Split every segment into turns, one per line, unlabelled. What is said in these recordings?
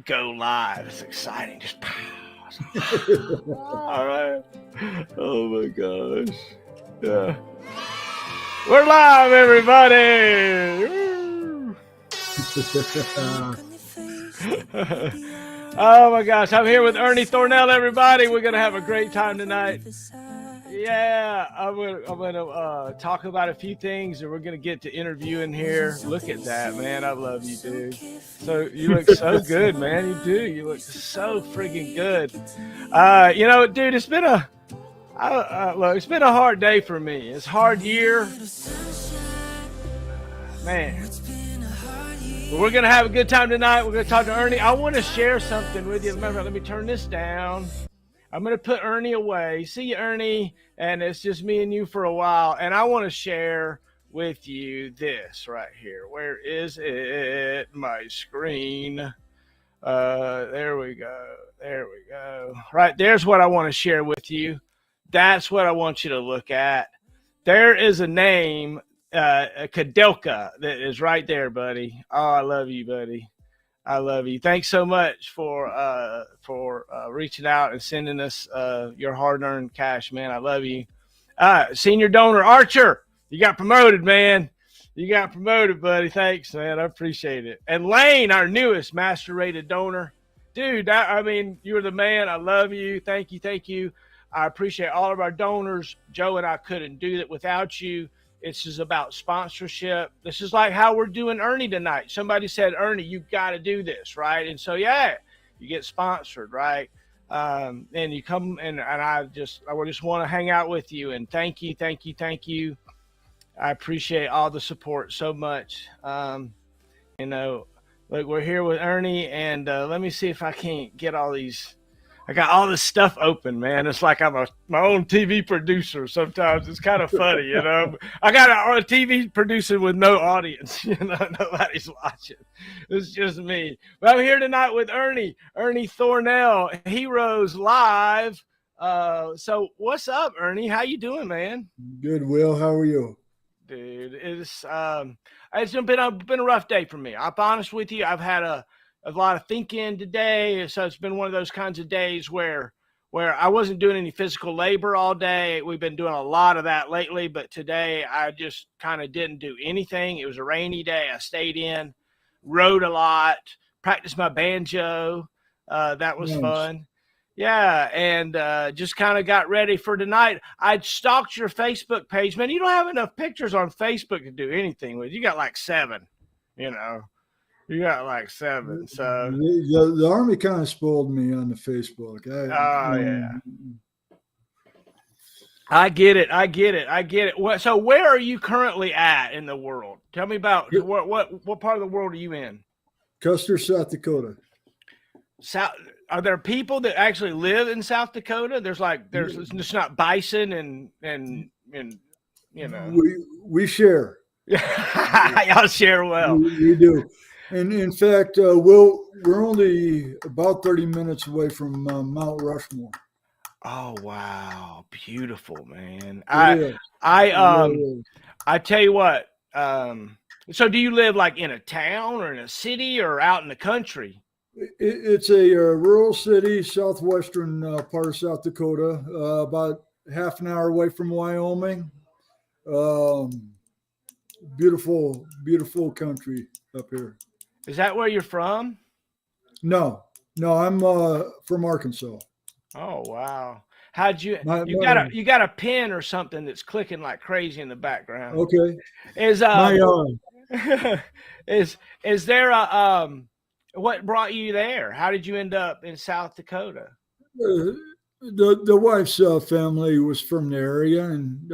go live. It's exciting. Just all right. Oh my gosh. Yeah. We're live, everybody. Oh my gosh. I'm here with Ernie Thornell, everybody. We're gonna have a great time tonight. Yeah, I'm gonna talk about a few things, and we're gonna get to interviewing here. Look at that, man! I love you, dude. So you look so good, man. You do. You look so friggin' good. Dude, it's been it's been a hard day for me. It's a hard year, man. But we're gonna have a good time tonight. We're gonna talk to Ernie. I want to share something with you. Remember, let me turn this down. I'm going to put Ernie away. See you, Ernie. And it's just me and you for a while. And I want to share with you this right here. Where is it? My screen. There we go. There we go. Right, there's what I want to share with you. That's what I want you to look at. There is a name, Kadelka, that is right there, buddy. Oh, I love you, buddy. I love you. Thanks so much for reaching out and sending us your hard-earned cash, man. I love you. Senior donor Archer, you got promoted, man. You got promoted, buddy. Thanks, man. I appreciate it. And Lane, our newest master-rated donor. Dude, you're the man. I love you. Thank you. Thank you. I appreciate all of our donors. Joe and I couldn't do it without you. This is about sponsorship. This is like how we're doing Ernie tonight. Somebody said, Ernie, you got to do this, right? And so, yeah, you get sponsored, right? And you come and I just want to hang out with you. And thank you, thank you, thank you. I appreciate all the support so much. Look, we're here with Ernie, and let me see if I can't get all these. I got all this stuff open, man. It's like I'm my own TV producer. Sometimes it's kind of funny, you know. I got a TV producer with no audience, you know. Nobody's watching. It's just me. But I'm here tonight with Ernie Thornell, Heroes Live. So what's up, Ernie? How you doing, man?
Good, Will. How are you?
Dude, it's been a rough day for me. I'll be honest with you. I've had a lot of thinking today, so it's been one of those kinds of days where I wasn't doing any physical labor all day. We've been doing a lot of that lately, but today I just kind of didn't do anything. It was a rainy day. I stayed in, rode a lot, practiced my banjo. That was fun. Yeah, and just kind of got ready for tonight. I stalked your Facebook page. Man, you don't have enough pictures on Facebook to do anything with. You got like 7, you know. You got like 7, so
the Army kind of spoiled me on the Facebook.
Yeah, I get it. So where are you currently at in the world? Tell me about what part of the world are you in?
Custer, South Dakota.
Are there people that actually live in South Dakota? There's just not bison and you know.
We share.
Y'all share well.
We do. And in fact, we're only about 30 minutes away from Mount Rushmore.
Oh wow, beautiful, man!
I
tell you what. So do you live like in a town or in a city or out in the country?
It's a rural city, southwestern part of South Dakota, about half an hour away from Wyoming. Beautiful, beautiful country up here.
Is that where you're from?
No, I'm from Arkansas.
Oh wow! How'd you got a pen or something that's clicking like crazy in the background?
Okay.
Is there a what brought you there? How did you end up in South Dakota?
The wife's family was from the area, and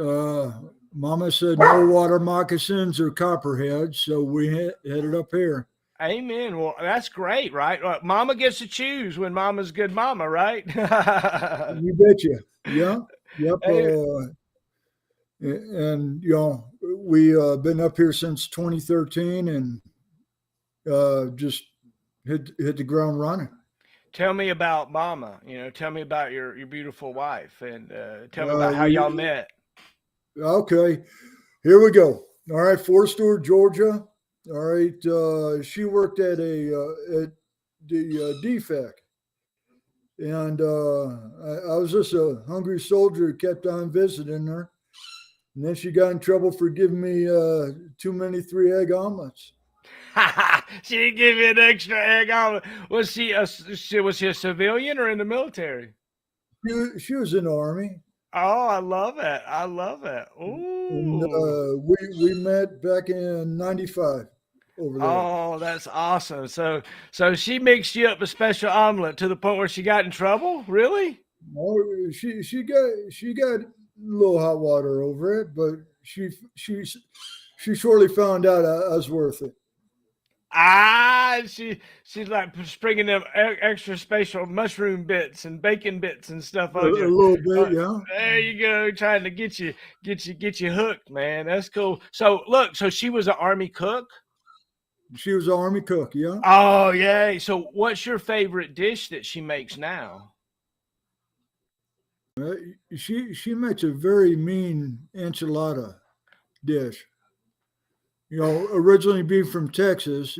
Mama said no water moccasins or copperheads, so we headed up here.
Amen. Well, that's great, right? Mama gets to choose when Mama's good mama, right?
You betcha. Yeah. Yep. And we been up here since 2013 and just hit the ground running.
Tell me about Mama. Tell me about your beautiful wife, and tell me about how y'all met.
Okay, here we go. All right, Fort Stewart, Georgia. All right, she worked at the defect. And I was just a hungry soldier who kept on visiting her. And then she got in trouble for giving me too many 3-egg omelets.
She didn't give you an extra egg omelet. Was she a civilian or in the military?
She was in the Army.
Oh, I love it. I love it.
And
Ooh.
we met back in 95 over there.
Oh, that's awesome. So she mixed you up a special omelet to the point where she got in trouble? Really?
Oh, she got a little hot water over it, but she shortly found out I was worth it.
She's like springing them extra special mushroom bits and bacon bits and stuff on
A
you.
little bit, yeah.
There you go, trying to get you hooked, man. That's cool. So look, so she was an Army cook.
She was an Army cook, yeah.
Oh, yay. So what's your favorite dish that she makes now?
She makes a very mean enchilada dish. Originally being from Texas,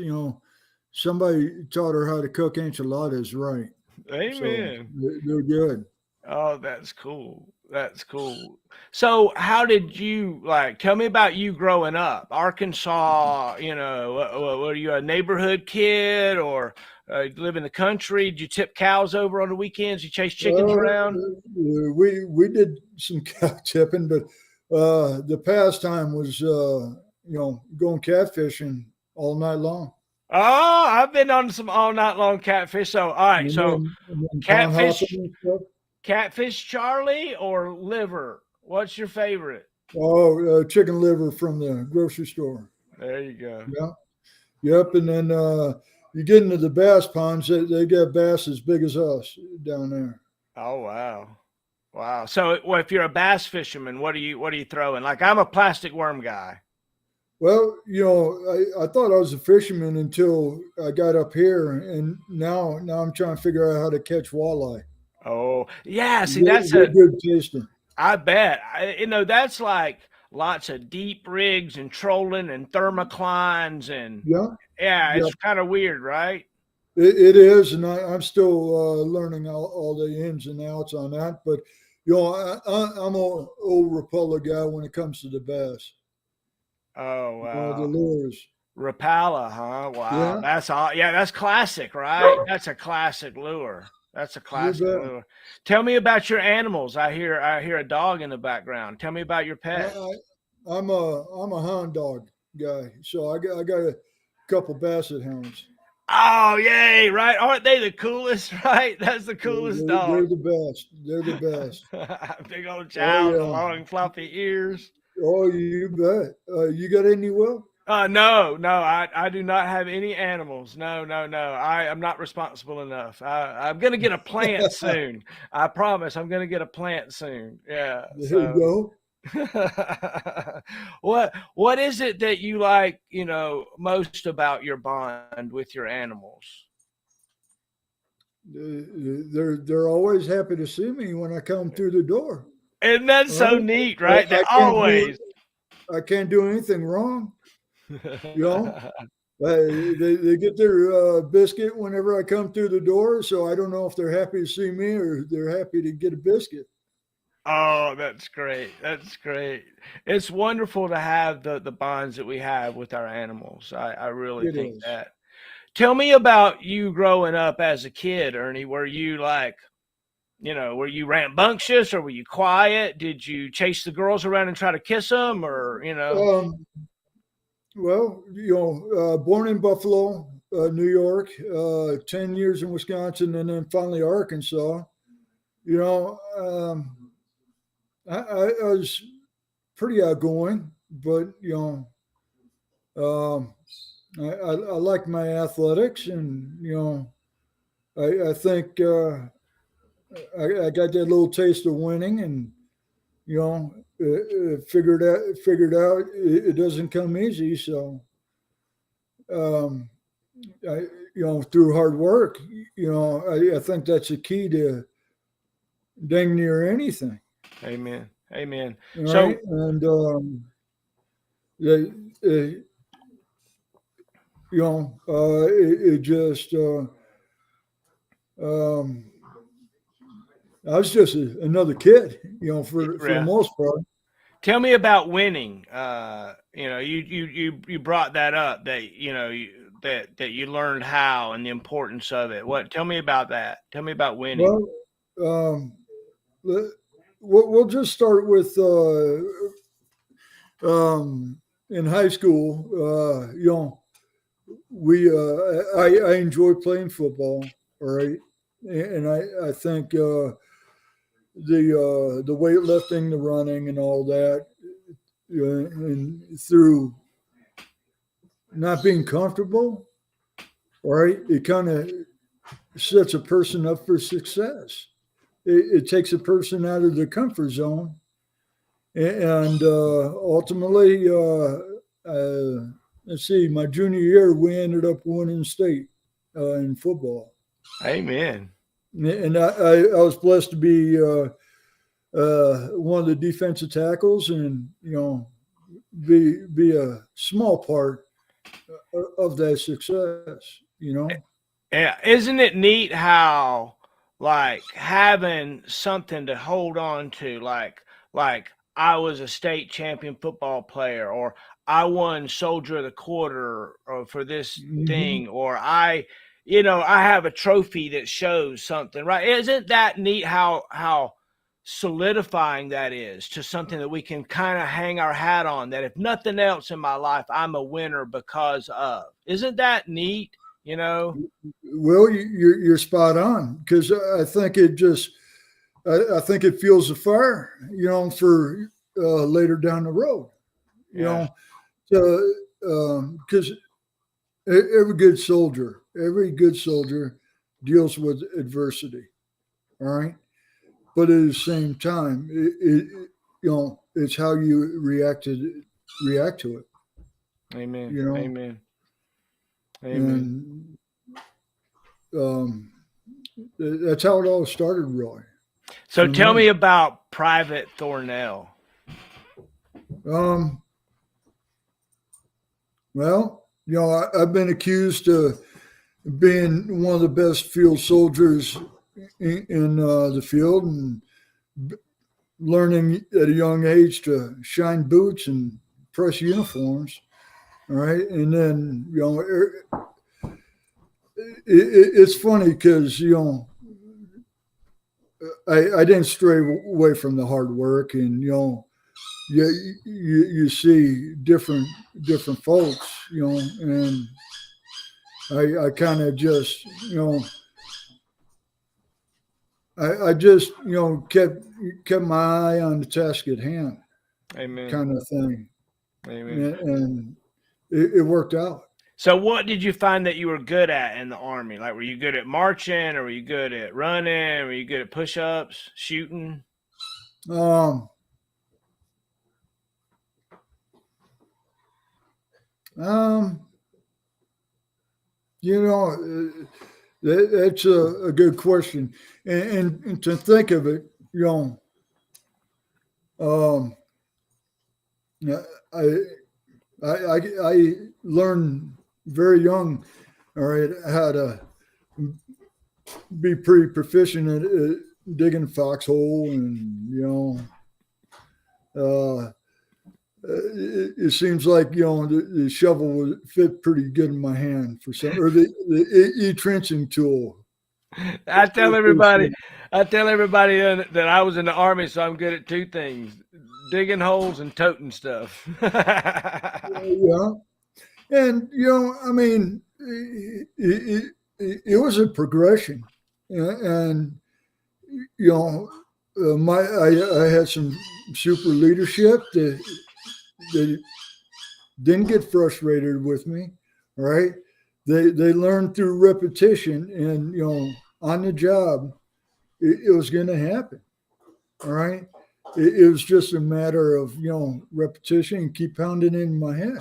somebody taught her how to cook enchiladas right.
Amen.
So they're good.
Oh, that's cool. That's cool. So how did you tell me about you growing up? Arkansas, were you a neighborhood kid or live in the country? Did you tip cows over on the weekends? You chase chickens around?
We did some cow tipping, but the pastime was going catfishing all night long.
Oh, I've been on some all night long catfish. So all right, so catfish Charlie or liver? What's your favorite?
Oh, chicken liver from the grocery store.
There you go.
Yeah. Yep. And then you get into the bass ponds, they got bass as big as us down there.
Oh, wow. Wow. So if you're a bass fisherman, what are you throwing? Like, I'm a plastic worm guy.
Well, I thought I was a fisherman until I got up here, and now I'm trying to figure out how to catch walleye.
Oh, yeah. See,
they're good tasting.
I bet. That's like lots of deep rigs and trolling and thermoclines and it's kind of weird, right?
It is, and I'm still learning all the ins and outs on that. But I'm an old Rapala guy when it comes to the bass.
Oh wow,
the lures.
Rapala, huh? Wow, that's all. Yeah, that's classic, right? That's a classic lure. That's a classic lure. Tell me about your animals. I hear a dog in the background. Tell me about your pet.
I'm a hound dog guy, so I got a couple basset hounds.
Oh, yay, right? Aren't they the coolest, right? That's the coolest dog.
They're the best. They're the best.
Big old child, long floppy ears.
Oh, you bet. You got any, Will?
No, I do not have any animals. No. I am not responsible enough. I'm going to get a plant soon. I promise I'm going to get a plant soon. Yeah.
There you go.
What is it that you like, most about your bond with your animals?
They're always happy to see me when I come through the door.
And that's so neat, right?
I can't do anything wrong. They get their biscuit whenever I come through the door, so I don't know if they're happy to see me or they're happy to get a biscuit.
Oh, that's great. That's great. It's wonderful to have the bonds that we have with our animals. I really think that. Tell me about you growing up as a kid, Ernie. Were you were you rambunctious or were you quiet? Did you chase the girls around and try to kiss them or,
Well, born in Buffalo, New York, 10 years in Wisconsin, and then finally Arkansas. I was pretty outgoing, but I like my athletics, and I think I got that little taste of winning, and figured out it doesn't come easy. So, through hard work, I think that's the key to dang near anything.
Amen. Right?
So, and it just Um, I was just another kid, for the
Yeah.
most part.
Tell me about winning. You brought that up that that you learned how and the importance of it. What? Tell me about that. Tell me about winning.
Well, um, le- we'll just start with in high school. We I enjoy playing football. All right, and I think the weightlifting, the running, and all that, and through not being comfortable, all right, it kind of sets a person up for success. It takes a person out of their comfort zone, and ultimately, let's see, my junior year, we ended up winning state in football,
Amen.
and I was blessed to be one of the defensive tackles, and be a small part of that success.
Yeah, isn't it neat how like having something to hold on to, like I was a state champion football player, or I won Soldier of the Quarter, or for this
Hmm.
thing, or I have a trophy that shows something, right? Isn't that neat how solidifying that is to something that we can kind of hang our hat on, that if nothing else in my life, I'm a winner because of. Isn't that neat? You know?
Well, you're spot on, because I think I think it fuels the fire, for later down the road, you
Yeah.
know, because every good soldier deals with adversity. All right, but at the same time, it's how you react to it.
Amen.
You know,
Amen. Amen.
and um, that's how it all started, really,
So
for
tell
me.
me about Private Thornell.
Um, well, I've been accused of being one of the best field soldiers in the field, and learning at a young age to shine boots and press uniforms. All right, and then it's funny because I didn't stray away from the hard work, and you see different folks, and I kind of just I just kept my eye on the task at hand,
Amen.
kind of thing,
Amen.
and it worked out.
So what did you find that you were good at in the army? Like, were you good at marching, or were you good at running? Were you good at push-ups, shooting?
Um, um, that's a good question, and to think of it, um, yeah, I I learned very young, all right, how to be pretty proficient at digging a foxhole, and uh, it seems like the shovel would fit pretty good in my hand for some, or the e-trenching tool.
I tell everybody, I tell everybody that I was in the army, so I'm good at two things: digging holes and toting stuff.
Yeah, and I mean, it was a progression, and you know, I had some super leadership that didn't get frustrated with me. Right? They learned through repetition, and on the job, it was going to happen. All right. It was just a matter of repetition and keep pounding it in my head.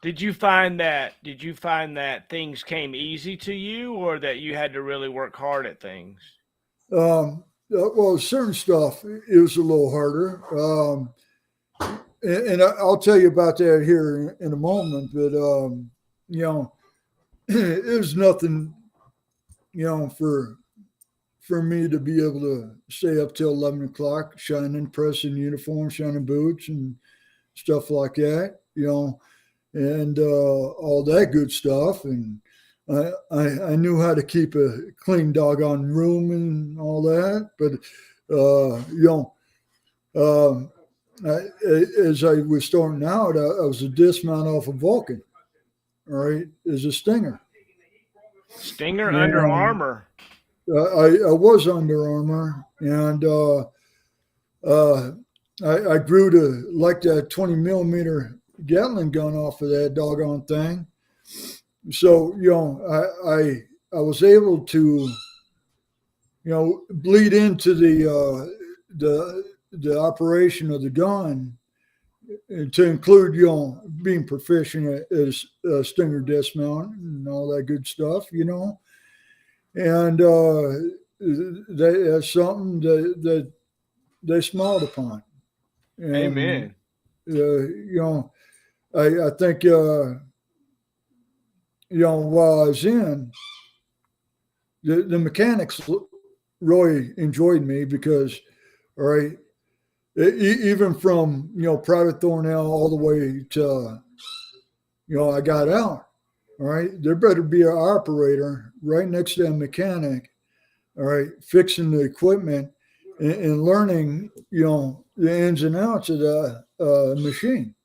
Did you find that things came easy to you, or that you had to really work hard at things?
Well, certain stuff it was a little harder, and I'll tell you about that here in a moment. But you know, it was nothing for me to be able to stay up till 11 o'clock, shining, pressing uniform, shining boots, and stuff like that. And all that good stuff. And I knew how to keep a clean doggone room and all that. But um, as I was starting out, I was a dismount off of Vulcan. All right, as a Stinger.
Stinger Under
And
Armour.
I was Under Armour, and uh, I grew to like that 20 millimeter Gatling gun off of that doggone thing. So I was able to bleed into the operation of the gun, and to include being proficient as Stinger dismount and all that good stuff. And that's something that they smiled upon. And
Amen.
I think while I was in, the mechanics really enjoyed me because, all right, even from Private Thornell all the way to I got out. All right, there better be an operator right next to a mechanic. All right, fixing the equipment and learning the ins and outs of the machine.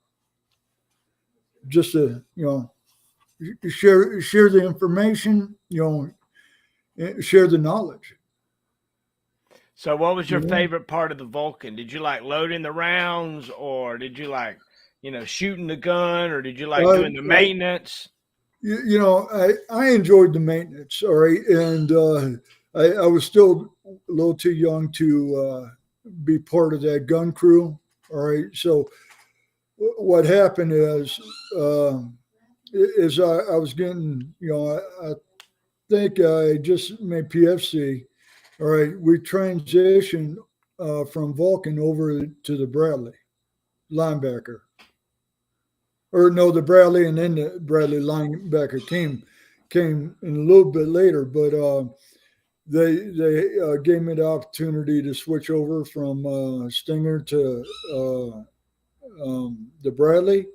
Just to share the information, share the knowledge.
So what was your
You know,
favorite part of the Vulcan? Did you like loading the rounds, or did you like, shooting the gun, or did you like
uh,
doing the maintenance?
I enjoyed the maintenance. All right, and I was still a little too young to be part of that gun crew. All right, so what happened is I was getting, I think I just made PFC. All right, we transitioned from Vulcan over to the Bradley linebacker, or no, the Bradley, and then the Bradley linebacker came in a little bit later. But they gave me the opportunity to switch over from Stinger to the Bradley,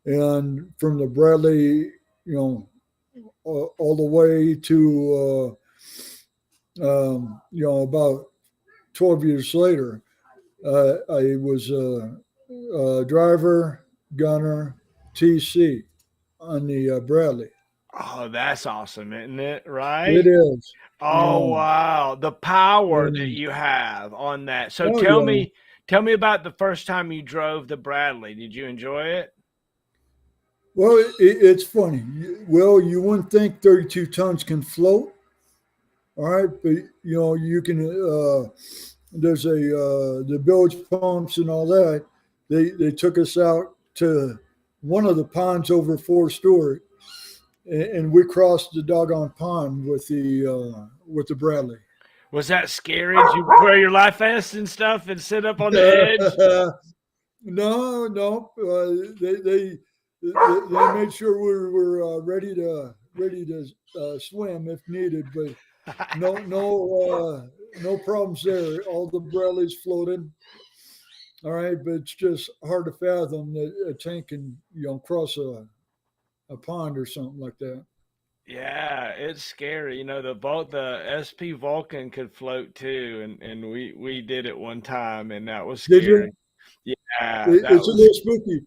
and from the Bradley, all the way to about 12 years later, I was a driver, gunner, TC on the Bradley.
Oh, that's awesome, isn't it?
It
Right?
is,
Oh, wow. The power that
and
you have on that. So
oh
tell
yeah.
me, tell me about the first time you drove the Bradley. Did you enjoy it?
Well, it's funny. Well, you wouldn't think 32 tons can float, all right, but you can. There's the bilge pumps and all that. They took us out to one of the ponds over Fort Stewart, and we crossed the doggone pond with the Bradley.
Was that scary? Did you wear your life vest and stuff and sit up on the edge?
No, no. They made sure we were ready to swim if needed, but no problems there. All the Bradleys floated. All right, but it's just hard to fathom that a tank can cross a pond or something like that.
Yeah, it's scary. The SP Vulcan could float too, and we did it one time, and that was
Did
scary.
you?
Yeah, that
It's a
was.
little spooky.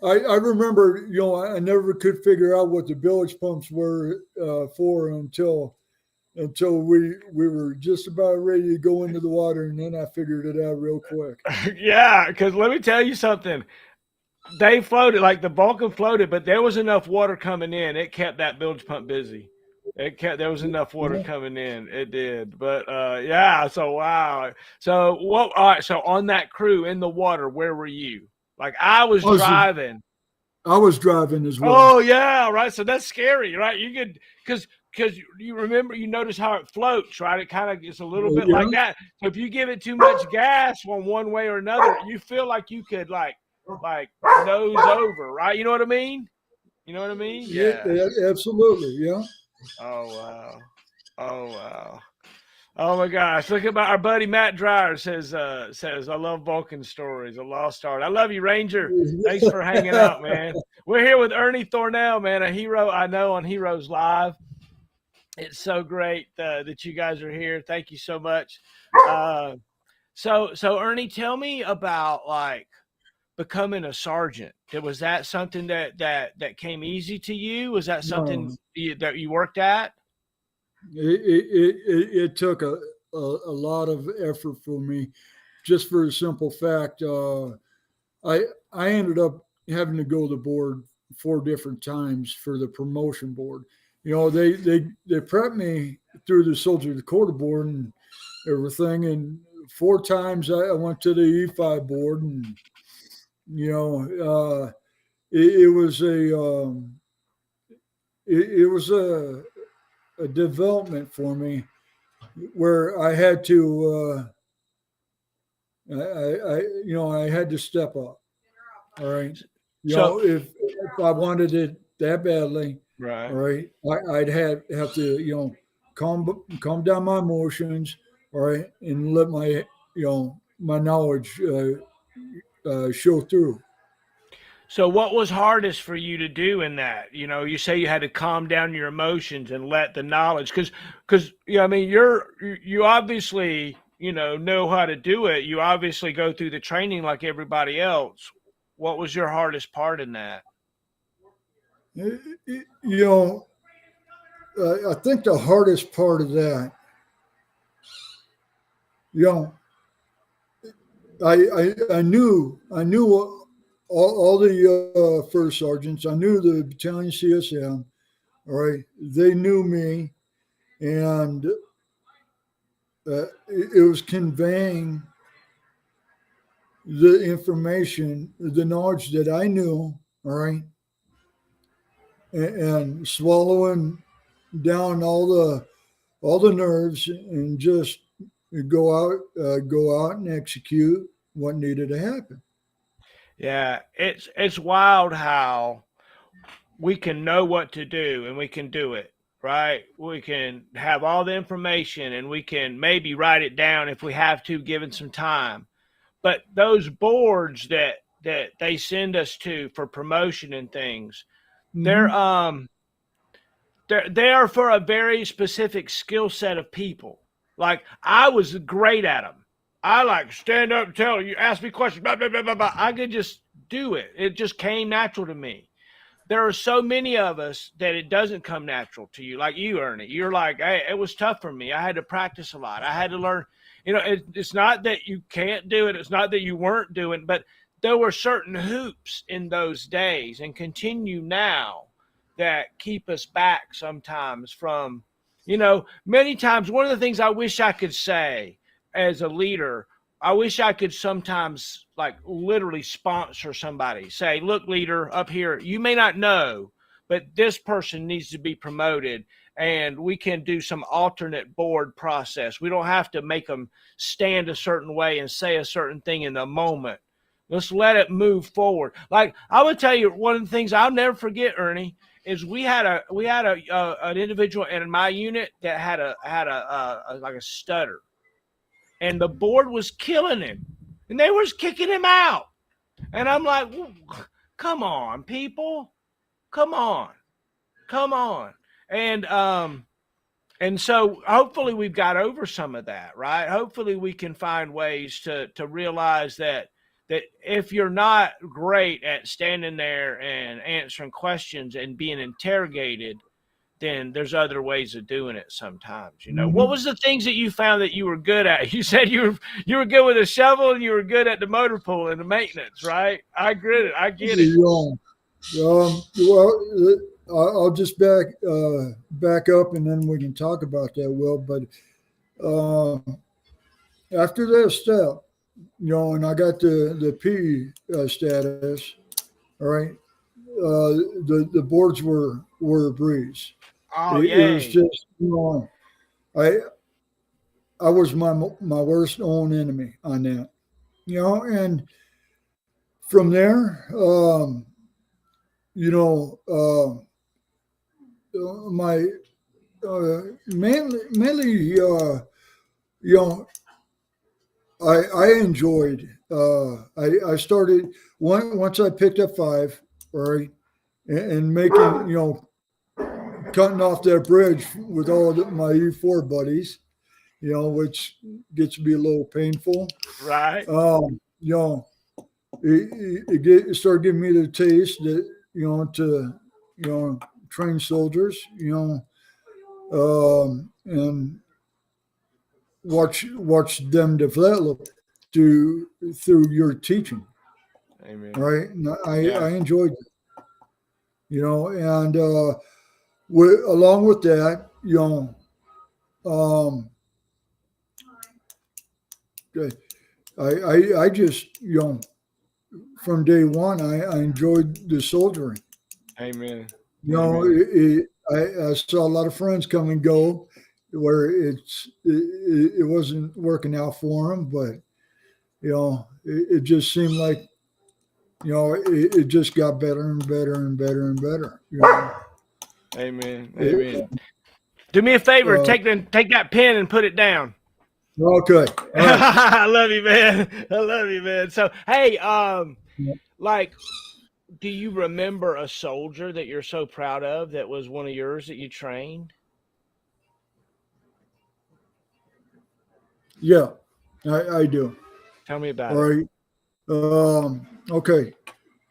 I remember, I never could figure out what the bilge pumps were for until we were just about ready to go into the water, and then I figured it out real quick.
Yeah, because let me tell you something. They floated like the Vulcan floated, but there was enough water coming in. It kept that bilge pump busy. There was enough water
Yeah.
coming in. It did. But yeah, so wow. So what all right, so on that crew in the water, where were you? Like I was
I was
driving.
I was driving as well.
Oh yeah, right. So that's scary, right? You could because you remember you notice how it floats, right? It kind of is a little bit like
Yeah.
that. So if you give it too much gas one way or another, you feel like you could like nose over, right? You know what I mean? You know what I mean?
Yeah,
Yeah.
absolutely. Yeah.
Oh wow. Oh wow. Oh my gosh! Look at our buddy Matt Dreyer says I love Vulcan stories, a lost art. I love you, Ranger. Thanks for hanging out, man. We're here with Ernie Thornell, man, a hero I know on Heroes Live. It's so great that you guys are here. Thank you so much. Uh, so Ernie, tell me about like becoming a sergeant. Was that something that came easy to you? Was that something
No,
that you worked at?
it took a lot of effort for me, just for a simple fact. I I ended up having to go to the board 4 different times for the promotion board. You know, they prepped me through the soldier of the quarter board and everything, and 4 times I went to the E5 board, and you know, it was it was a development for me where I had to I had to step up. All right. You
So
know, if I wanted it that badly, all
right.
right, I'd have to, calm down my emotions, all right, and let my knowledge show through.
So what was hardest for you to do in that? You know, you say you had to calm down your emotions and let the knowledge because I mean you obviously, know how to do it. You obviously go through the training like everybody else. What was your hardest part in that?
You know, I think the hardest part of that, you know, I knew all the first sergeants. I knew the battalion CSM. All right, they knew me, and it was conveying the information, the knowledge that I knew. All right, and swallowing down all the nerves and just go out and execute what needed to happen.
Yeah, it's wild how we can know what to do and we can do it, right? We can have all the information and we can maybe write it down if we have to, given some time. But those boards that they send us to for promotion and things, they're
Mm-hmm.
they are for a very specific skill set of people. Like I was great at them. I like stand up and tell you, ask me questions, blah, blah, blah, blah, blah. I could just do it. It just came natural to me. There are so many of us that it doesn't come natural to you, like you, Ernie. You're like, hey, it was tough for me. I had to practice a lot. I had to learn. It's not that you can't do it. It's not that you weren't doing, but there were certain hoops in those days and continue now that keep us back sometimes from, many times. One of the things I wish I could say as a leader, I wish I could sometimes like literally sponsor somebody. Say, look, leader up here, you may not know, but this person needs to be promoted and we can do some alternate board process. We don't have to make them stand a certain way and say a certain thing in the moment. Let's let it move forward. Like I would tell you, one of the things I'll never forget, Ernie, is we had a an individual in my unit that had a like a stutter, and the board was killing him, and they was kicking him out. And I'm like, come on, people, come on, come on. And and so hopefully we've got over some of that, right? Hopefully we can find ways to realize that if you're not great at standing there and answering questions and being interrogated, then there's other ways of doing it sometimes. What
Mm-hmm.
was the things that you found that you were good at? You said you were good with a shovel and you were good at the motor pool and the maintenance, right? I get it. I get it.
Yeah. Well, I'll just back up, and then we can talk about that. Will, but uh, after that step, and I got the P status. All right, the boards were a breeze.
Oh,
It was
yay.
just I I was my worst own enemy on that. And from there, you know, my mainly, you know, I enjoyed. I started once I picked up five, right, and making, cutting off that bridge with all my E4 buddies, which gets to be a little painful.
Right.
You know, it started giving me the taste that, to, train soldiers, and watch them develop through your teaching,
Amen.
right? And
Yeah.
I enjoyed it, and along with that, um, I just, from day one, I enjoyed the soldiering.
Amen.
You know,
Amen.
I saw a lot of friends come and go where it wasn't working out for them, but it just seemed like it just got better and better and better and better.
Amen.
It,
Amen. Do me a favor.
uh,
Take that pen and put it down.
okay, all right.
I love you, man. I love you, man. So, hey, like, do you remember a soldier that you're so proud of that was one of yours that you trained?
Yeah, I do.
Tell me about
All
it.
right. Okay.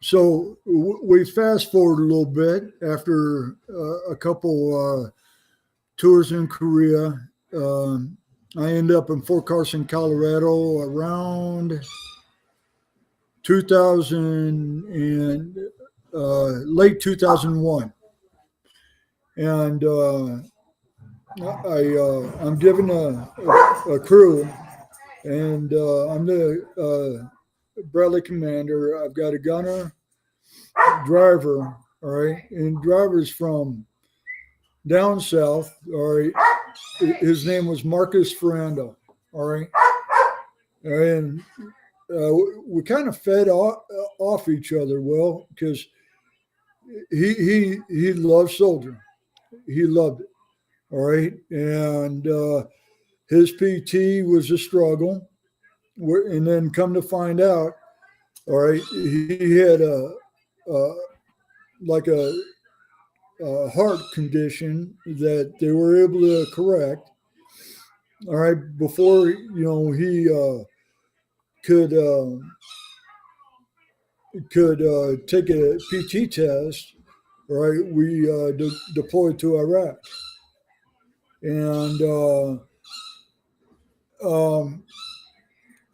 So we fast forward a little bit after a couple tours in Korea. I ended up in Fort Carson, Colorado around 2000 and late 2001. And I'm given a crew, and I'm the Bradley commander. I've got a gunner, driver, all right, and driver's from down south, all right. His name was Marcus Ferrando, all right, and we kind of fed off each other well because he loved soldiering, he loved it, all right, and his PT was a struggle, and then come to find out, all right, he had a like a heart condition that they were able to correct. All right, before he could take a PT test. All right, we deployed to Iraq, and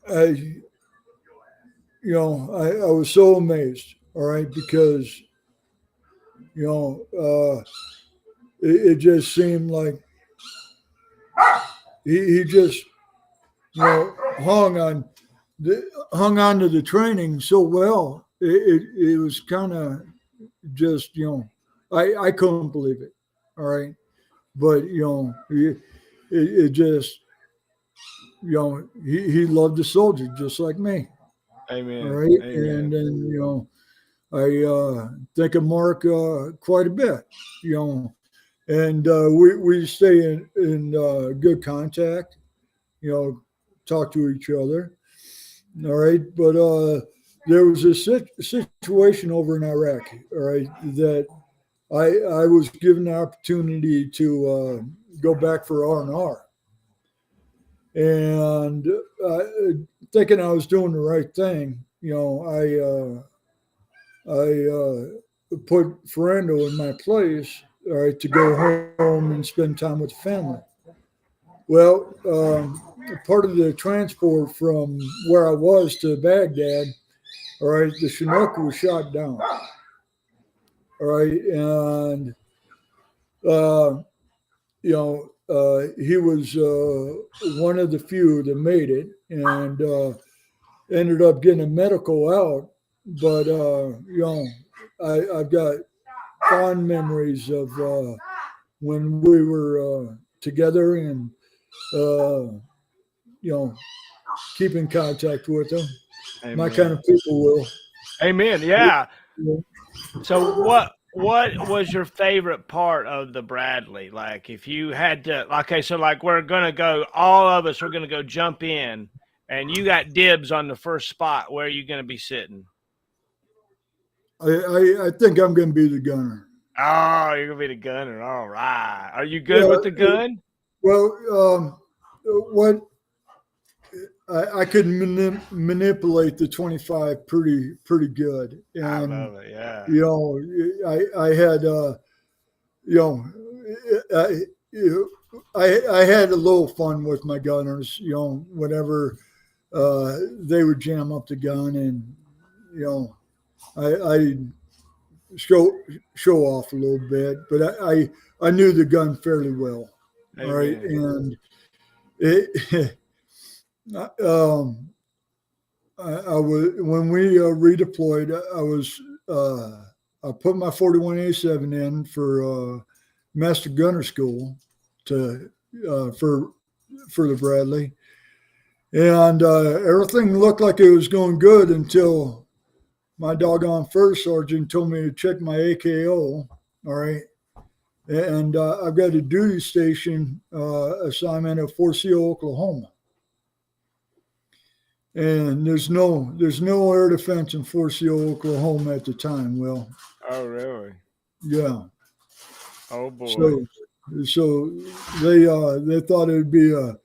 I I was so amazed. All right, because it just seemed like he just hung on to the training so well. It was kind of just I couldn't believe it. All right, but it just he loved the soldier just like me. All
Amen.
right, and
Amen.
then I think of Mark quite a bit. And we stay in good contact. Talk to each other. All right, but there was a situation over in Iraq. All right, that I was given the opportunity to go back for R&R, and thinking I was doing the right thing. I put Ferrando in my place. All right, to go home and spend time with the family. Well, part of the transport from where I was to Baghdad, all right, the Chinook was shot down. All right, and he was one of the few that made it, and ended up getting a medical out. But I've got fond memories of when we were together, and keep in contact with them. My kind
Amen.
of people will.
Amen. Yeah. So what was your favorite part of the Bradley? Like, if you had to, okay, so like we're gonna go, all of us are gonna go jump in, and you got dibs on the first spot. Where are you gonna be sitting?
I think I'm going to be the gunner.
Oh, you're gonna be the gunner. All right. Are you good
Yeah.
with the gun?
Well, what I could manipulate the 25 pretty good,
I
and
love it. Yeah.
you know, I had you know, I, I had a little fun with my gunners. Whenever they would jam up the gun, and you know, I show off a little bit, but I knew the gun fairly well. All right,
Amen.
and it. um, I was when we redeployed. I put my 41A7 in for Master Gunner School to for the Bradley, and everything looked like it was going good until my doggone first sergeant told me to check my AKO. All right. And I've got a duty station assignment at Fort Sill, Oklahoma. And there's no air defense in Fort Sill, Oklahoma at the time. Well,
Oh, really?
yeah.
Oh boy.
So they thought it would be a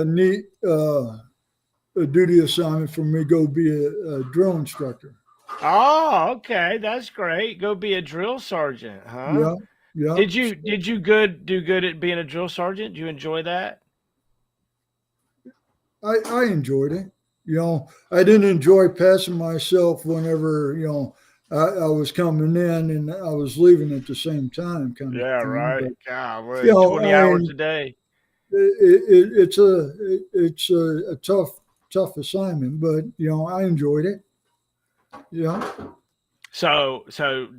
neat a duty assignment for me to go be a drill instructor.
Oh, okay. That's great. Go be a drill sergeant, huh?
Yeah, yeah.
Do good at being a drill sergeant? Do you enjoy that?
I enjoyed it. I didn't enjoy passing myself whenever, I was coming in and I was leaving at the same time, kind of
Yeah,
thing.
right.
But,
Golly, 20
I
hours
mean,
a day.
it's a tough assignment, but, I enjoyed it. Yeah.
So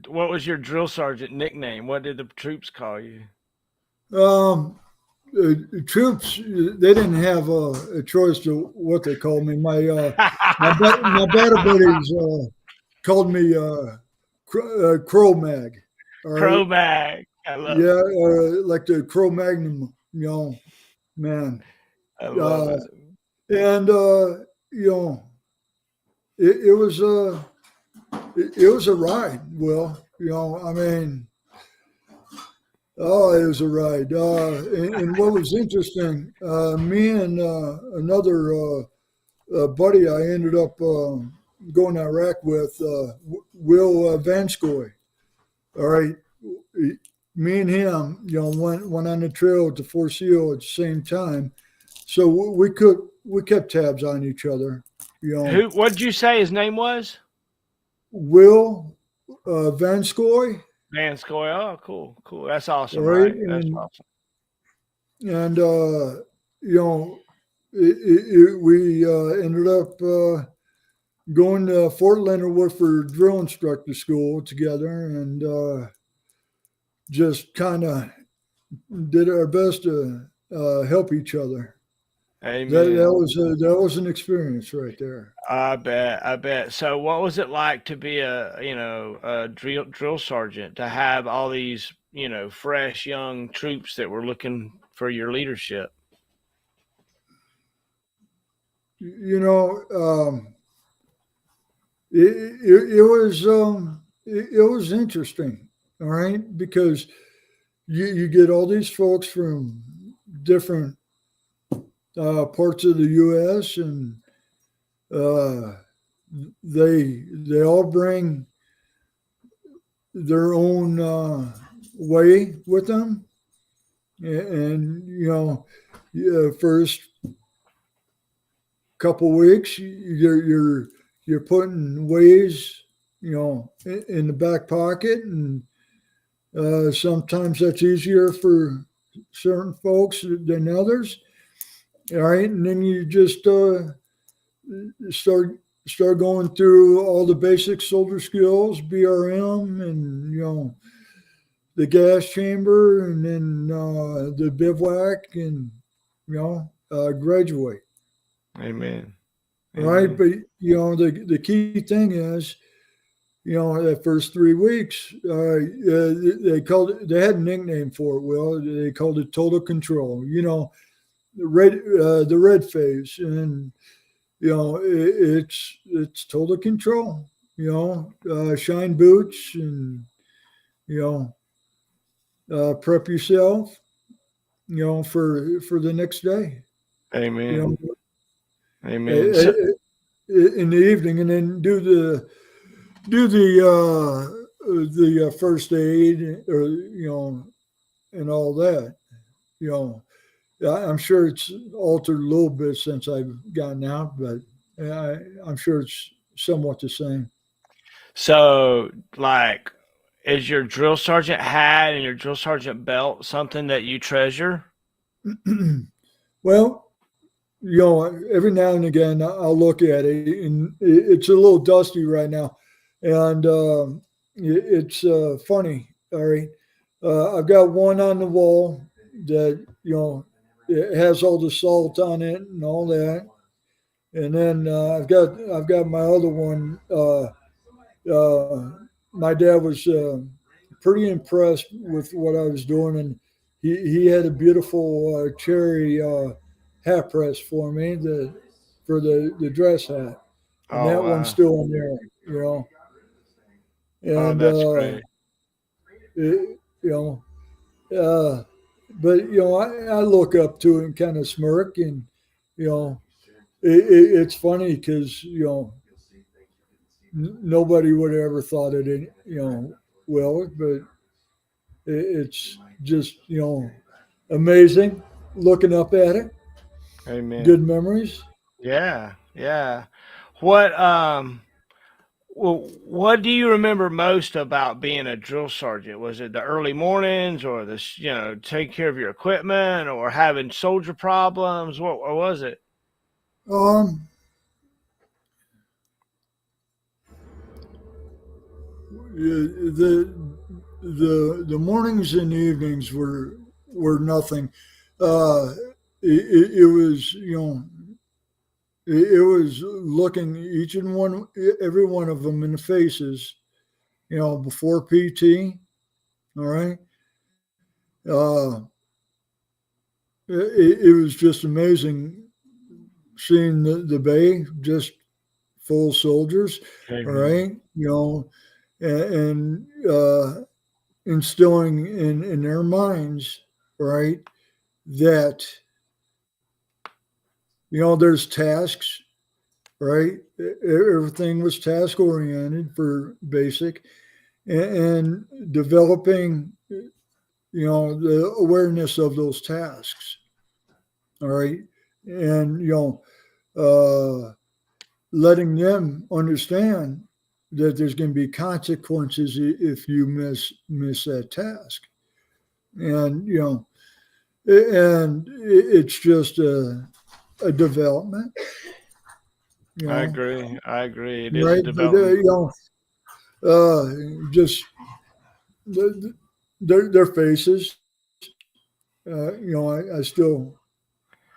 what was your drill sergeant nickname? What did the troops call you?
Um, Troops, they didn't have a choice to what they called me. My battle buddies called me Crow Mag. All right,
Crow Mag. I love
yeah,
it.
like the Crow Magnum, man.
I love
Uh,
it.
and you know, it was it was a ride. Well, I mean, oh, it was a ride. And what was interesting, me and another buddy I ended up going to Iraq with, Will Vanskoy. All right. Me and him, went on the trail to Fort Sill at the same time. So we kept tabs on each other.
Who? What did you say his name was?
Will Vanskoy,
Van Scoy. Oh, cool, cool. That's awesome,
right?
right? That's awesome.
And we ended up going to Fort Leonard Wood for drill instructor school together, and just kind of did our best to help each other.
Amen.
That was an experience right there.
I bet. I bet. So, what was it like to be a drill sergeant, to have all these fresh young troops that were looking for your leadership?
You know, it was interesting, all right, because you get all these folks from different parts of the U.S. and uh, they all bring their own way with them, and first couple weeks you're putting ways in the back pocket, and sometimes that's easier for certain folks than others. All right, and then you just start going through all the basic soldier skills, BRM, and the gas chamber, and then the bivouac, and graduate.
Amen.
Right,
Amen.
but the key thing is that first 3 weeks, they had a nickname for it. Well, they called it total control. The red phase, and it's total control. Shine boots, and you prep yourself. For the next day.
Amen. Amen.
In the evening, and then do the first aid, or and all that. You know, I'm sure it's altered a little bit since I've gotten out, but I'm sure it's somewhat the same.
So, like, is your drill sergeant hat and your drill sergeant belt something that you treasure?
Well, every now and again I'll look at it, and it's a little dusty right now, and it's funny. All right, I've got one on the wall that it has all the salt on it and all that, and then I've got my other one. Uh, my dad was pretty impressed with what I was doing, and he had a beautiful cherry hat press for me, for the dress hat, and
Oh,
that one's
wow.
still in there.
Oh,
And
that's great.
it, uh, but I look up to it and kind of smirk, and you know, it's funny because nobody would have ever thought it, well, but it's just amazing looking up at it.
Amen.
Good memories.
Yeah, yeah. What well, what do you remember most about being a drill sergeant? Was it the early mornings, or take care of your equipment, or having soldier problems? What was it?
Um, the the mornings and evenings were nothing. Uh, it was it was looking each and every one of them in the faces. Before PT. All right. Uh, it was just amazing seeing the bay just full of soldiers. All
Amen.
right. And instilling in their minds, right, that there's tasks, right? Everything was task oriented for basic, and developing the awareness of those tasks. All right, and uh, letting them understand that there's going to be consequences if you miss that task, and and it's just a development, you
I
know,
agree. I agree. It is a
right? But
development.
just their faces, I still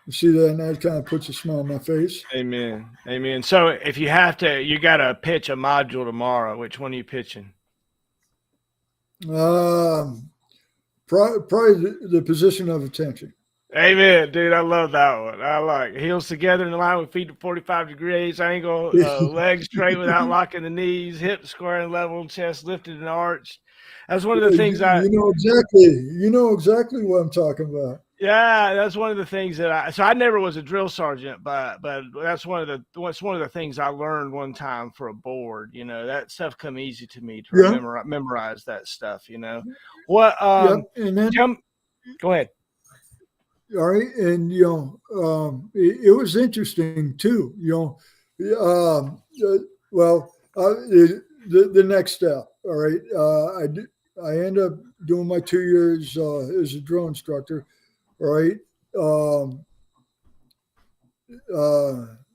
see that, and that kind of puts a smile on my face.
Amen. Amen. So if you have to, you got to pitch a module tomorrow. Which one are you pitching?
Um, probably the position of attention.
Amen, dude. I love that one. I like heels together in the line with feet to 45 degrees, angle, legs straight without locking the knees, hips square and level, chest lifted and arched. That's one of the things
You know exactly. You know exactly what I'm talking about.
yeah, that's one of the things so I never was a drill sergeant, but that's one of the things I learned one time for a board. That stuff come easy to me to
Yeah.
memorize that stuff. What
Yep. And then,
tell me, go ahead.
all right, and it was interesting too. Well, the next step. All right, I end up doing my 2 years as a drill instructor. All right. Um,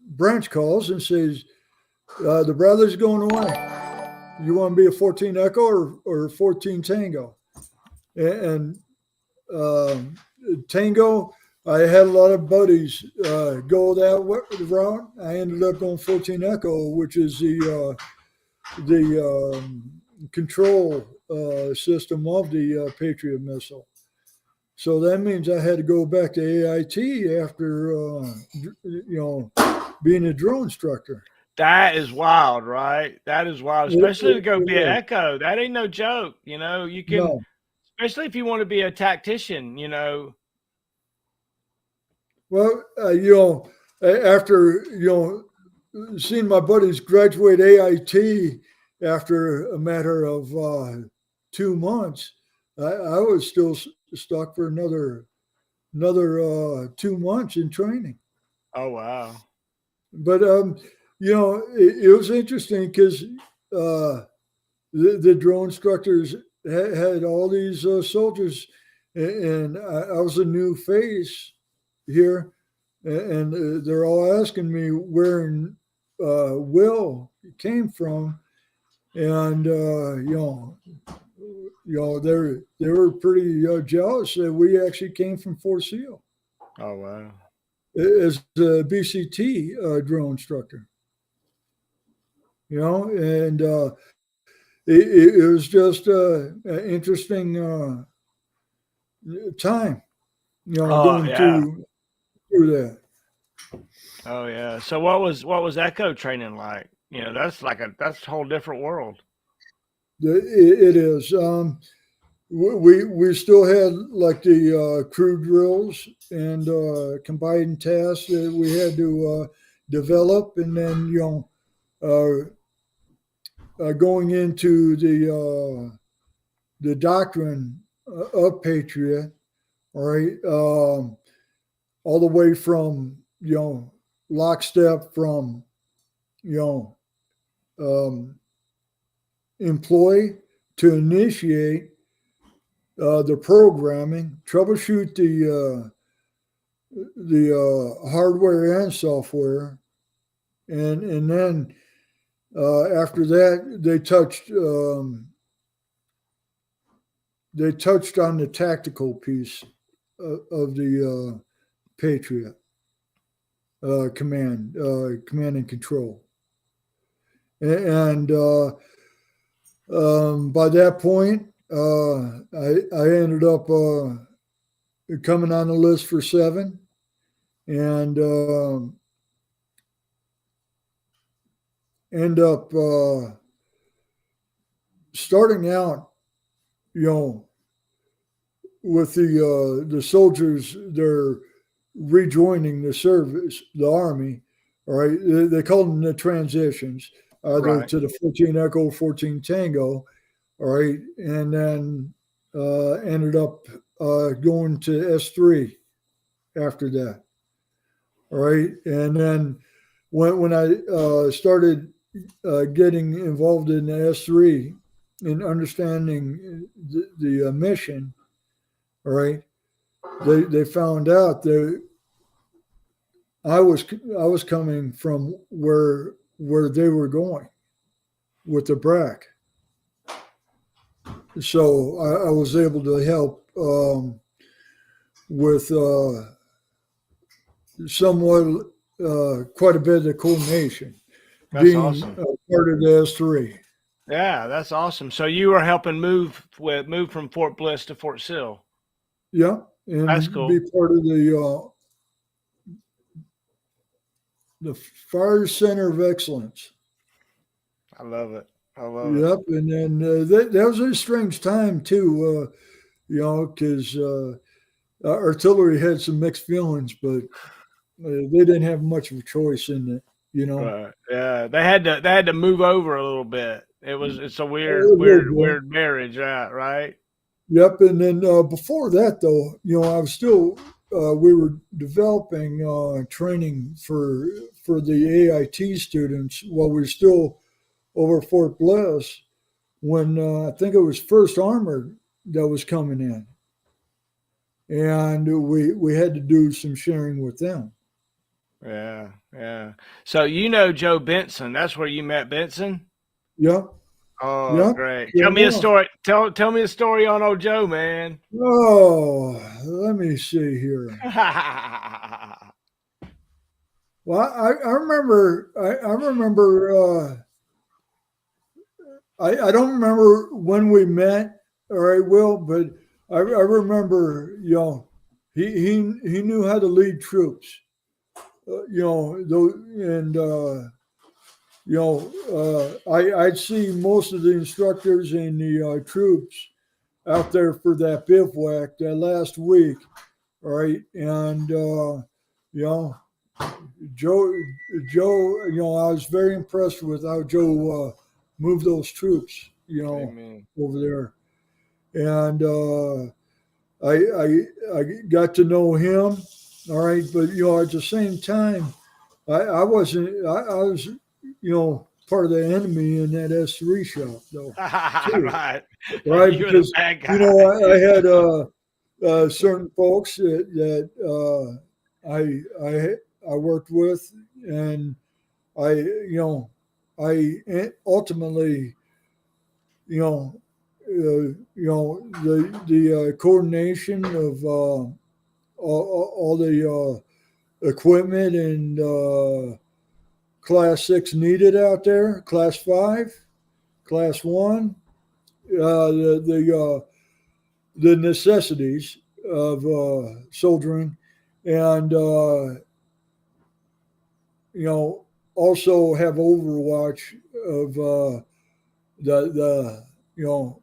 Branch calls and says, the brother's going away. You want to be a 14 Echo or 14 Tango? And um, Tango, I had a lot of buddies go that route. I ended up going 14 Echo, which is the control system of the Patriot missile. So that means I had to go back to AIT after, being a drill instructor.
That is wild, right? That is wild,
It,
especially to
it,
go
it
be an
was.
echo. That ain't no joke. You can,
No.
especially if you want to be a tactician.
Well, after, seeing my buddies graduate AIT after a matter of 2 months, I was still stuck for another 2 months in training.
Oh, wow.
But it was interesting because the drill instructors had all these soldiers, and I was a new face here, and they're all asking me where Will came from, and they were pretty jealous that we actually came from Fort Seal
Oh, wow.
as a BCT drill instructor. And it was just an interesting time,
Oh,
going
yeah.
through that.
Oh, yeah. So what was echo training like? That's that's a whole different world.
It is. We still had like the crew drills and combined tasks that we had to develop, and then going into the doctrine of Patriot, all right, all the way from lockstep from you know um, employ to initiate the programming, troubleshoot the hardware and software, and then after that they touched on the tactical piece of the Patriot command and control, and by that point, I ended up coming on the list for 7, and end up starting out, with the soldiers. They're rejoining the service, the army. All right, they call them the transitions, either
Right.
to the 14 Echo, 14 Tango. All right, and then ended up going to S3 after that. All right, and then when I started getting involved in the S3 and understanding the mission, all right, they found out that I was coming from where they were going with the BRAC, so I was able to help with somewhat quite a bit of coordination,
That's
being
awesome.
part of the S3.
Yeah, that's awesome. So you were helping move from Fort Bliss to Fort Sill.
Yeah,
That's
and be
cool.
part of the Fire Center of Excellence.
I love it. I love it.
Yep, and then that was a strange time too, because artillery had some mixed feelings, but they didn't have much of a choice in it.
Right. Yeah, they had to move over a little bit. It's a
A little bit.
weird marriage, yeah, right?
Yep, and then before that, though, I was still we were developing training for the AIT students while we were still over Fort Bliss when I think it was First Armored that was coming in, and we had to do some sharing with them.
Yeah, yeah. So Joe Benson, that's where you met Benson?
Yep,
Oh,
yep.
great.
Sure
Tell me a
enough.
story. Tell me a story on old Joe, man.
Oh, let me see here. Well, I remember I don't remember when we met, or I will, but I remember, he knew how to lead troops. And I'd see most of the instructors and the troops out there for that bivouac that last week, all right, and you know, Joe, I was very impressed with how Joe moved those troops,
Amen.
over there, and I got to know him, all right, but at the same time, I wasn't, I was, part of the enemy in that S3 shop though, too,
Right.
right,
You were the
because
bad guy.
I had certain folks that I worked with, and I I ultimately the coordination of all the equipment and class 6 needed out there, class 5, class 1, the necessities of soldiering, and also have overwatch of the you know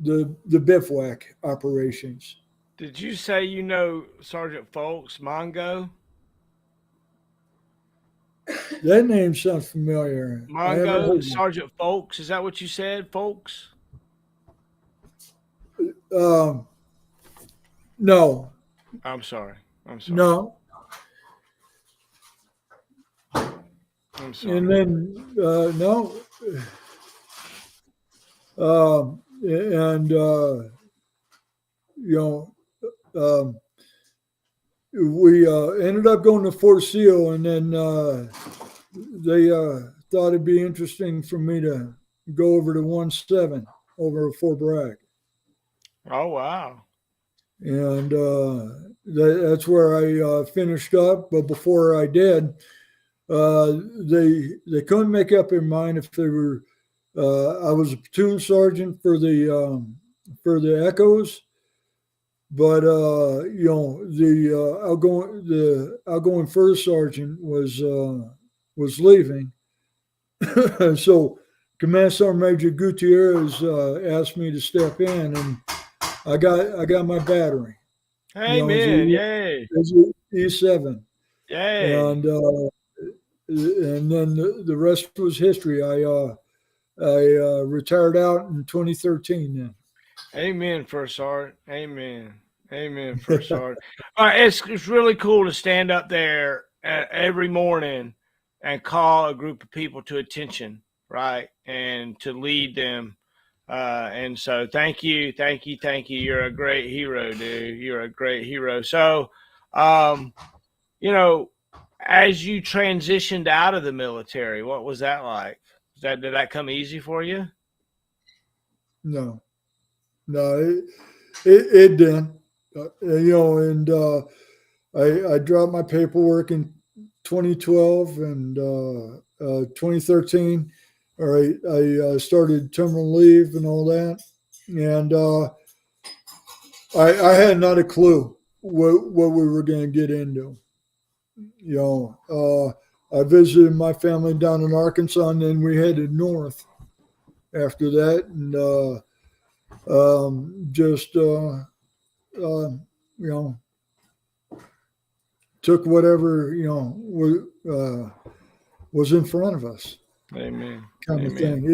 the bivouac operations.
Did you say you know Sergeant Folks, Mongo?
That name sounds familiar. I haven't
Mongo,
heard of
Sergeant Folks, is that what you said, Folks?
it. No,
I'm sorry. I'm sorry.
no.
I'm
And
sorry.
then no, and you know, um, we ended up going to Fort Seal, and then they thought it'd be interesting for me to go over to 1-7 over at Fort Bragg,
Oh, wow.
and that's where I finished up. But before I did, uh, they couldn't make up their mind if they were. I was a platoon sergeant for the Echoes, but the outgoing first sergeant was leaving, so Command Sergeant Major Gutierrez asked me to step in, and I got my battery. It's
Amen. Yay.
E7,
Yay.
and then the rest was history. I retired out in 2013.
Amen, First Sergeant. Amen. Amen, First Sergeant. All right, it's really cool to stand up there every morning and call a group of people to attention, right? And to lead them. And so thank you, thank you, thank you. You're a great hero, dude. You're a great hero. So, um, you know, as you transitioned out of the military, what was that like? Did that come easy for you?
No, no, it didn't. And I dropped my paperwork in 2012 and 2013. All right, I started terminal leave and all that, and I had not a clue what we were going to get into. I visited my family down in Arkansas, and then we headed north after that, and just you know took whatever was in front of us,
Amen.
kind of
Amen.
thing.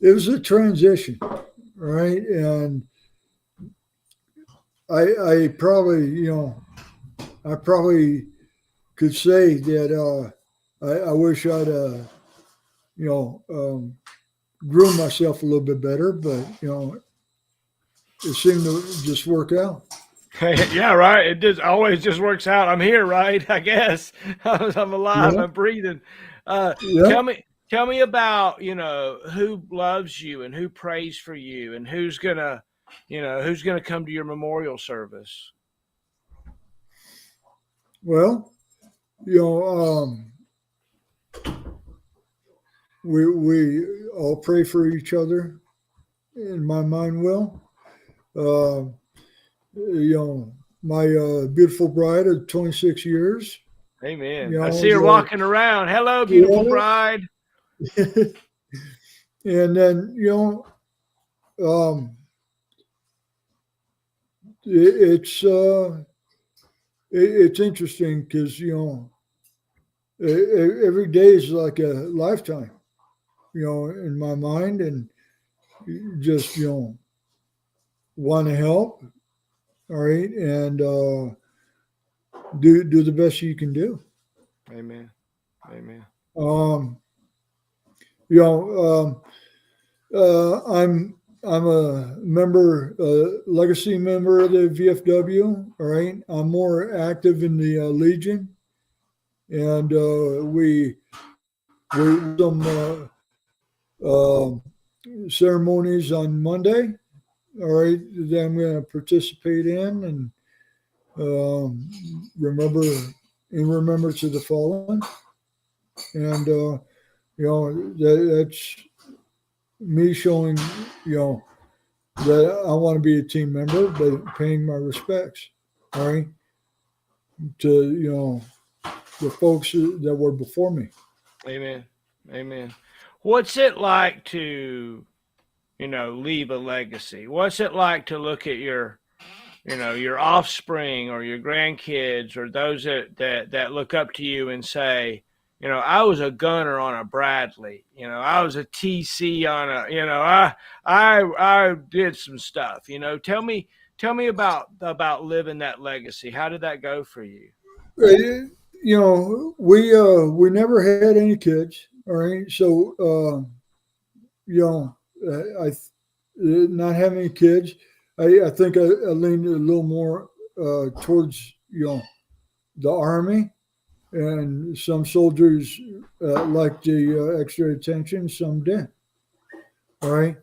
It was a transition, right? And I probably I probably could say that I wish I'd you know um, groom myself a little bit better, but it seemed to just work out.
Yeah, right. It just always just works out. I'm here, right? I guess I'm alive.
Yeah,
I'm breathing.
yeah.
Tell me about who loves you and who prays for you and who's gonna come to your memorial service.
Well, you know, we all pray for each other. In my mind, will. Uh, you know, my beautiful bride of 26 years.
Amen.
You
I
know,
see her walking around. Hello, beautiful
yeah.
bride.
And then um, it's it's interesting because every day is like a lifetime. In my mind, and just want to help. All right, and do the best you can do.
Amen. Amen.
Um, you know, I'm a member, legacy member of the VFW. All right, I'm more active in the Legion, and we some ceremonies on Monday. All right, that I'm going to participate in and um, remember in remembrance of the fallen, and that's me showing you know that I want to be a team member, but paying my respects, all right, to the folks that were before me.
Amen. Amen. What's it like to, leave a legacy? What's it like to look at your offspring or your grandkids or those that look up to you and say, I was a gunner on a Bradley, I was a TC on a, I did some stuff, tell me about living that legacy. How did that go for you?
We never had any kids, all right. So you know, I not having any kids, I think I leaned a little more towards the army, and some soldiers liked the extra attention, some didn't. All right.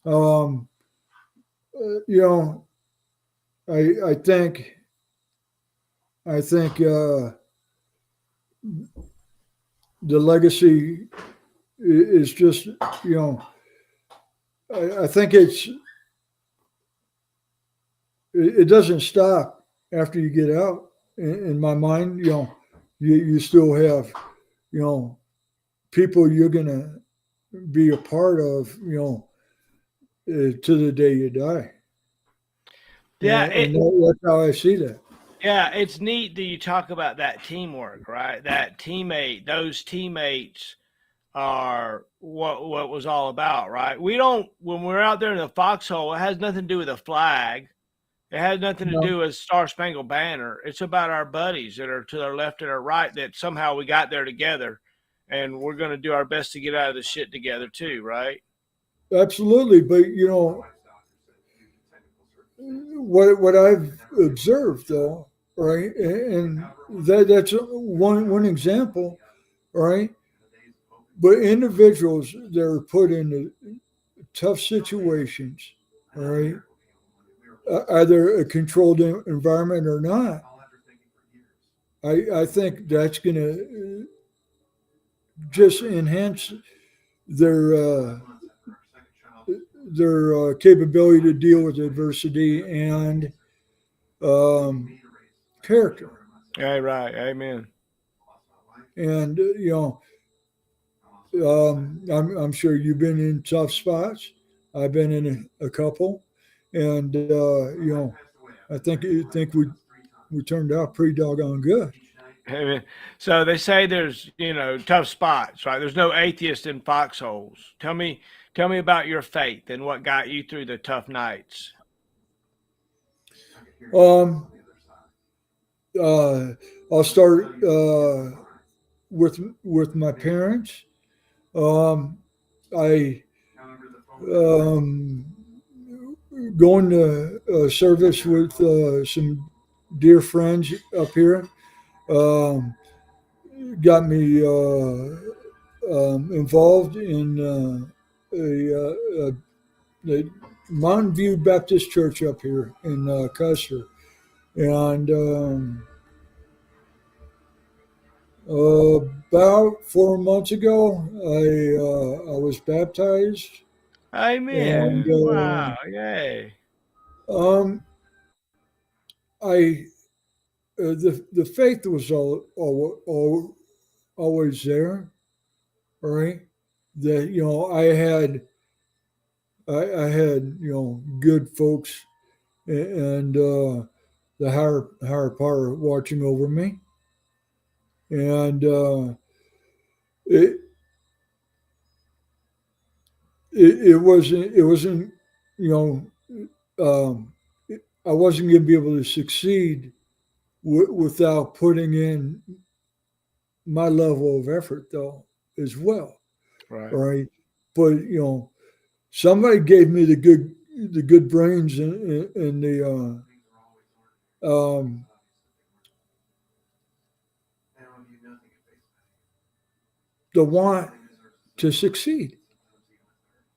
Um, uh, you know, I think the legacy is just you know I think it doesn't stop after you get out. In my mind, you still have you know people you're gonna be a part of, to the day you die,
Yeah,
and that's how I see that.
yeah, it's neat that you talk about that teamwork, right? That teammate, those teammates are what was all about, right? We don't when we're out there in the foxhole, it has nothing to do with a flag. It has nothing to
No,
do with Star Spangled Banner. It's about our buddies that are to our left and our right that somehow we got there together, and we're going to do our best to get out of the shit together too, right?
absolutely, but what I've observed though, right, and that's one example, right. But individuals that are put into tough situations, all right, either a controlled environment or not, I think that's going to just enhance their uh, their capability to deal with adversity and um, character.
Yeah, right. Amen.
And I'm sure you've been in tough spots. I've been in a couple, and I think we turned out pretty doggone good.
Amen. So they say there's, tough spots, right? There's no atheist in foxholes. Tell me about your faith and what got you through the tough nights.
Um, uh, I'll start with my parents. Um, I um, going to service with some dear friends up here. Um, got me involved in the Mountain View Baptist Church up here in Custer, and About 4 months ago, I was baptized, and
Amen. Wow. Yay.
um, I the faith was always there, right? That I had good folks and the higher power watching over me, and it, it wasn't you know um, I wasn't going to be able to succeed without putting in my level of effort though as well,
Right.
right? But somebody gave me the good brains and um, the want to succeed.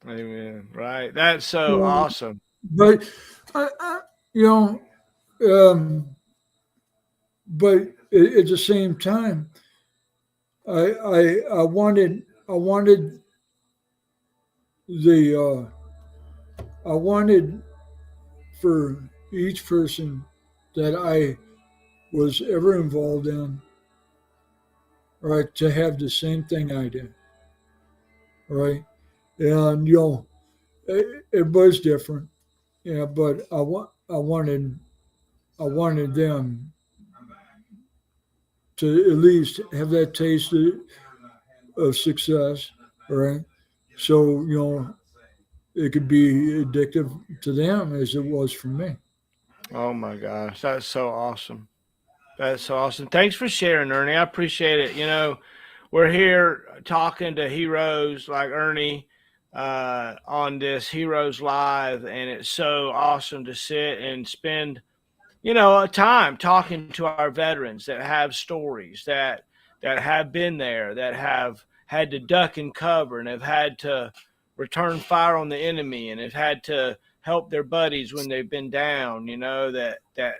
Amen. Right. That's so
Um,
awesome.
but you know, um, but at the same time, I wanted the I wanted for each person that I was ever involved in, right, to have the same thing I did, right, and everybody's different, yeah, but I wanted them to at least have that taste of success, right? So it could be addictive to them as it was for me.
Oh my gosh. That's so awesome. That's so awesome. Thanks for sharing, Ernie. I appreciate it. We're here talking to heroes like Ernie on this Heroes Live, and it's so awesome to sit and spend a time talking to our veterans that have stories that have been there, that have had to duck and cover, and have had to return fire on the enemy, and have had to help their buddies when they've been down. That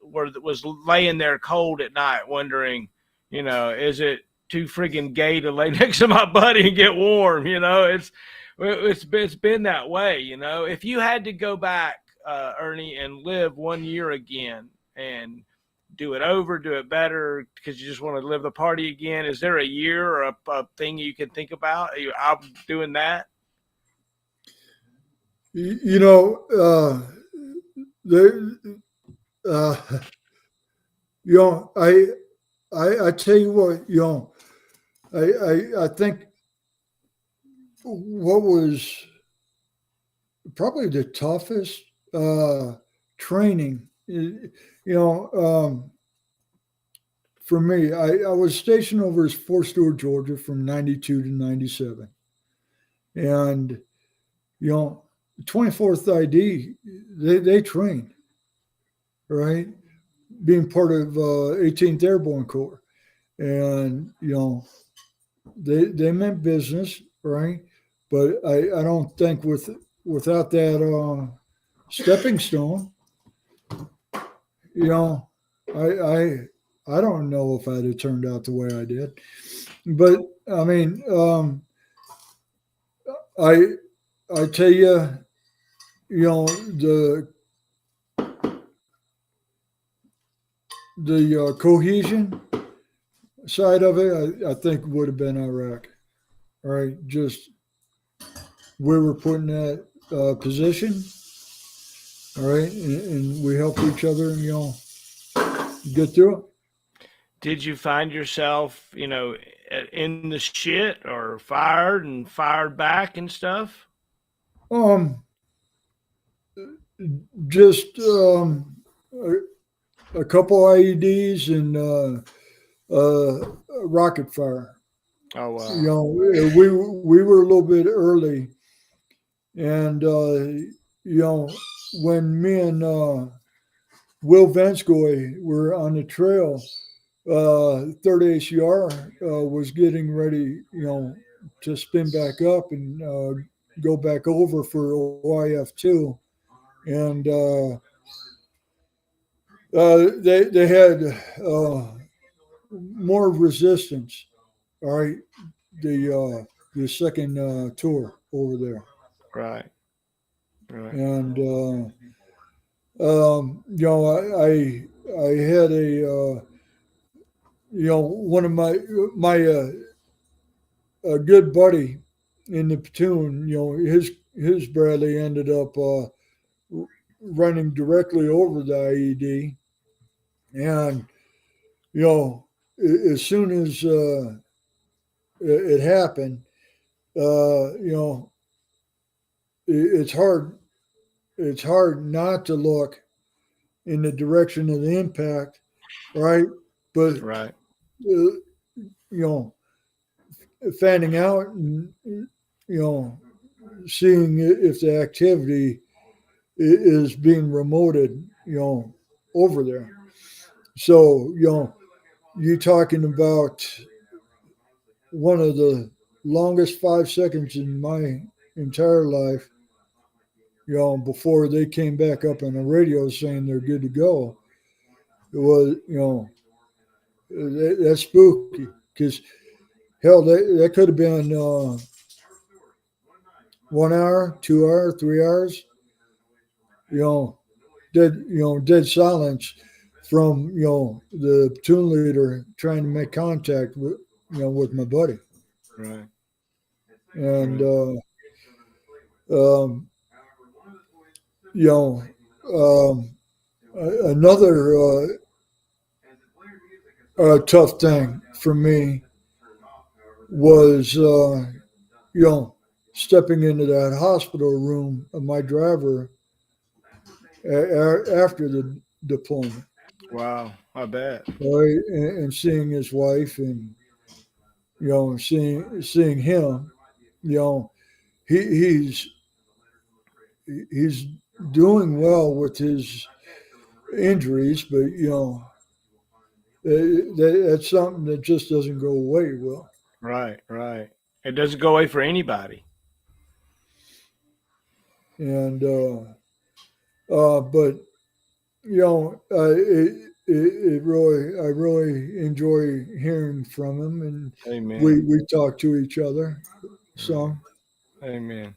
was laying there cold at night, wondering, is it too friggin' gay to lay next to my buddy and get warm? It's been that way. If you had to go back, Ernie, and live 1 year again and do it over, do it better because you just want to live the party again. Is there a year or a thing you can think about? I'm doing that.
You, you know, there, uh, I tell you what, I think what was probably the toughest training, for me, I was stationed over at Fort Stewart, Georgia from 92 to 97. And, you know, 24th ID, they train, right? Being part of 18th Airborne Corps. And, they meant business, right? But I don't think without that stepping stone, you know, I I I don't know if I'd have turned out the way I did. But I mean, I I tell you, the cohesion side of it, I think would have been Iraq. All right, just we were put in that position. All right, and we help each other, and get through
Did you find yourself, in the shit or fired and fired back and stuff?
it. Just a couple IEDs and rocket fire.
Oh
You
wow.
know, we were a little bit early, and when me and Will Vanskoy were on the trail, third ACR was getting ready, to spin back up and go back over for OIF2, and they had more resistance. All right, the second tour over there,
Right. Right.
and I had one of my a good buddy in the platoon. His Bradley ended up running directly over the IED, and as soon as it happened, it's hard. It's hard not to look in the direction of the impact, right? But
Right.
you know, fanning out and seeing if the activity is being remoted, over there. So you talking about one of the longest 5 seconds in my entire life, before they came back up on the radio saying they're good to go. It was, that's spooky because hell, that could have been 1 hour, 2 hour, 3 hours, dead silence from, the platoon leader trying to make contact with my buddy.
Right.
And, um, you know, another tough thing for me was, stepping into that hospital room of my driver after the deployment.
Wow. I bet.
Right, and seeing his wife, and seeing him, he, he's doing well with his injuries, but that's something that just doesn't go away well.
Right. Right. It doesn't go away for anybody.
And but it really, I really enjoy hearing from him, and
Amen.
we talk to each other some.
Amen.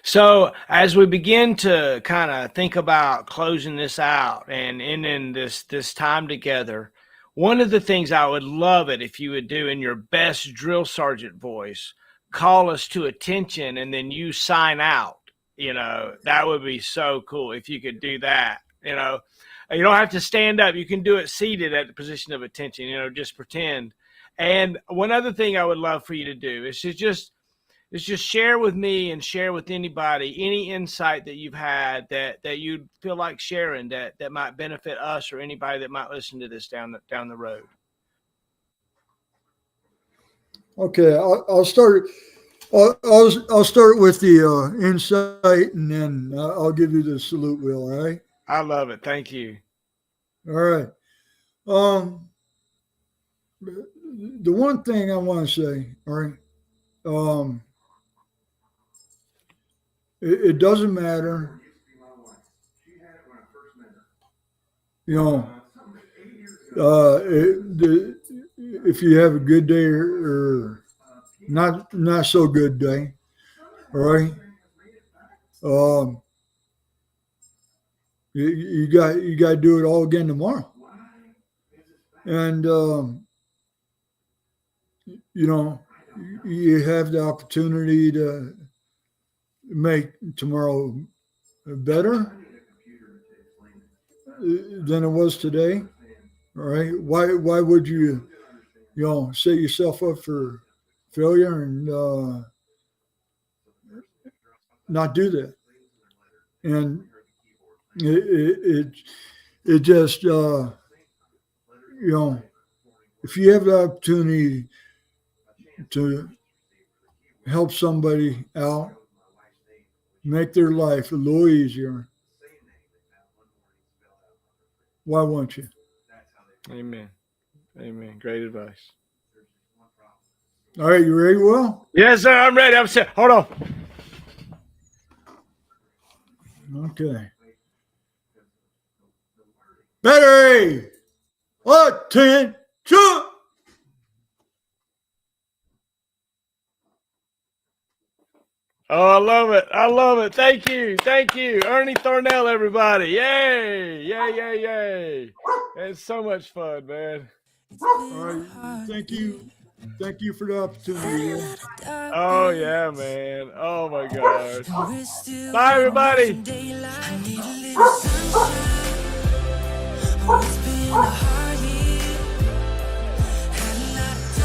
So as we begin to kind of think about closing this out and ending this time together, one of the things I would love it if you would do in your best drill sergeant voice, call us to attention, and then you sign out. That would be so cool if you could do that. You don't have to stand up. You can do it seated at the position of attention. Just pretend. And one other thing I would love for you to do is to just share with me and share with anybody any insight that you've had that you'd feel like sharing that might benefit us or anybody that might listen to this down the road.
Okay, I'll start. I'll start with the insight, and then I'll give you the salute wheel. All right.
I love it. Thank you.
All right. The one thing I want to say, all right. It doesn't matter, if you have a good day or not so good day. All right. You got to do it all again tomorrow. And you have the opportunity to make tomorrow better than it was today. All right. Why would you set yourself up for failure and not do that? And it just if you have the opportunity to help somebody out, make their life a little easier, why won't you?
Amen. Amen. Great advice.
All right, you ready, Will?
Yes, sir. I'm ready. I'm set. Hold on.
Okay. Battery! Attention!
Oh, I love it. I love it. Thank you. Thank you. Ernie Thornell, everybody. Yay. Yay, yay, yay. It's so much fun, man.
All right. Thank you. Thank you for the opportunity. Man.
Oh, yeah, man. Oh, my gosh. Bye, everybody.